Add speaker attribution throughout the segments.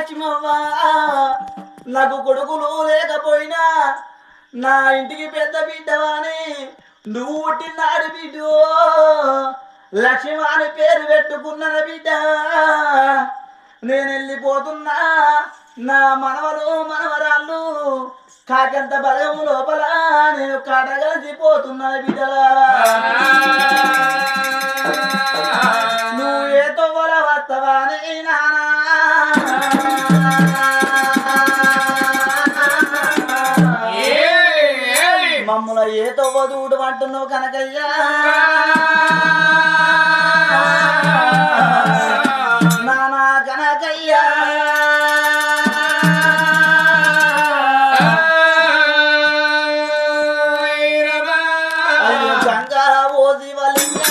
Speaker 1: లక్ష్మవ్వ నాకు కొడుకులు లేకపోయినా నా ఇంటికి పెద్ద బిడ్డవాని నువ్వు పుట్టినాడు బిడ్డో లక్ష్మి అని పేరు పెట్టుకున్న బిడ్డ నేను వెళ్ళిపోతున్నా నా మనవలు మనవరాళ్ళు కాకంత బలము లోపల నేను కడగలిసిపోతున్నా బిడ్డలా నువ్వు ఏతో వస్తవాని నానా మమ్మల ఏతో వదుడు అంటున్నావు కనకయ్యా నానా కనకయ్యా అయ్యో గంగా ఓ శివలింగా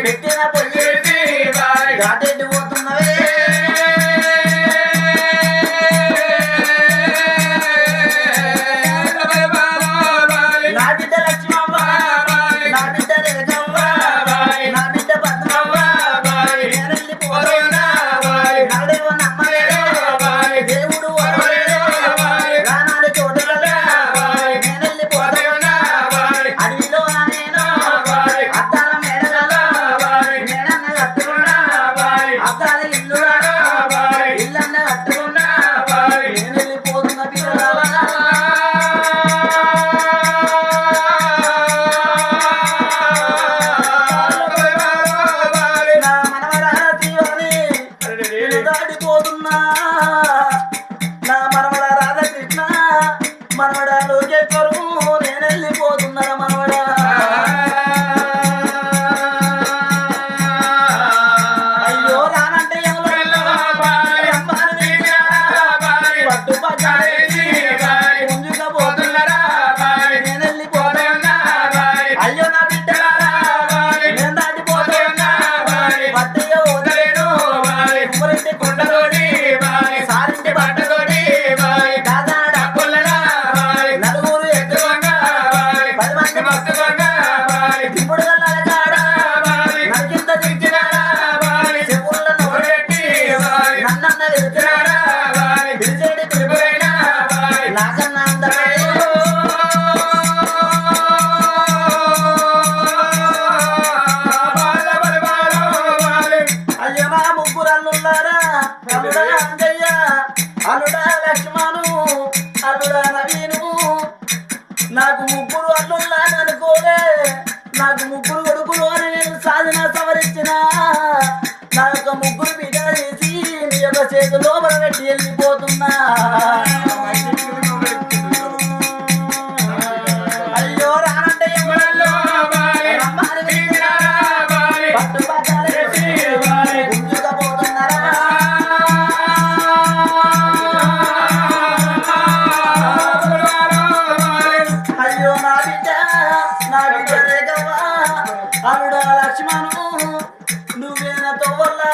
Speaker 1: పెట్టిన పొయ్యి దాటెట్టు పోతున్నవే నా బిడ్డ లక్ష్మవ్వ నా బిడ్డ రేఖవ్వ నా బిడ్డ పద్మవ్వ నేను వెళ్ళిపోతున్నా నాడేవో నమ్మలేడు దేవుడు రానాడు చోటులలో నేను వెళ్ళిపోతున్నా అడవిలో నేను అద్దాల మేడలలో మేడన్న కట్టుకున్నా అద్దాల ఇల్లు ఇల్లన్న కట్టుకున్నా నేను వెళ్ళిపోతున్న పిల్లల నా మనవరాల తీవని దాటిపోతున్నా నా మనవడ రాధకృష్ణ మనవడ లోకేశ్వరు నేను వెళ్ళిపోతున్నా మనవడా అయ్యో రానంటే ముందుకపోతున్నారా నేను వెళ్ళిపోతున్నా అయ్యో నా బిడ్డలారా నేను దాటిపోతున్నా వద్దయ్య వదలేను ఉమ్మరింటి కొండలోని సారింటి బట్టతోటి దాదా డబ్బులనా నలుగురు ఎత్తుకోంగా 10 మంది మత్తుకోంగా ఇప్పుడు కాడ నరికింత దించినాడా చెవుళ్ళ నోరెట్టి నన్నన్న వెళ్తున్నాడా పిలిచేడి పిలుపురైనా నాకన్నా అందమే అయ్యో నా ముగ్గురు అల్లున్నారా అల్లుడా అంజయ్య అల్లుడా లక్ష్మణు అల్లుడా నవీను నాకు ముగ్గురు అల్లున్నాను అనుకోలే నాకు ముగ్గురు కొడుకులు అని నేను సాధన సవరించిన నా యొక్క ముగ్గురు బిడ్డ చేసి నీ యొక్క చేతిలో పెట్టి వెళ్ళిపోతున్నా అయ్యో రానంటే రమ్మని పిలిచినారా పట్టు పట్టాలు పెట్టి గుంజుకపోతున్నారా అయ్యో నా బిడ్డ రేఖవ్వ అల్లుడా లక్ష్మణు నువ్వేనా తోవల్లా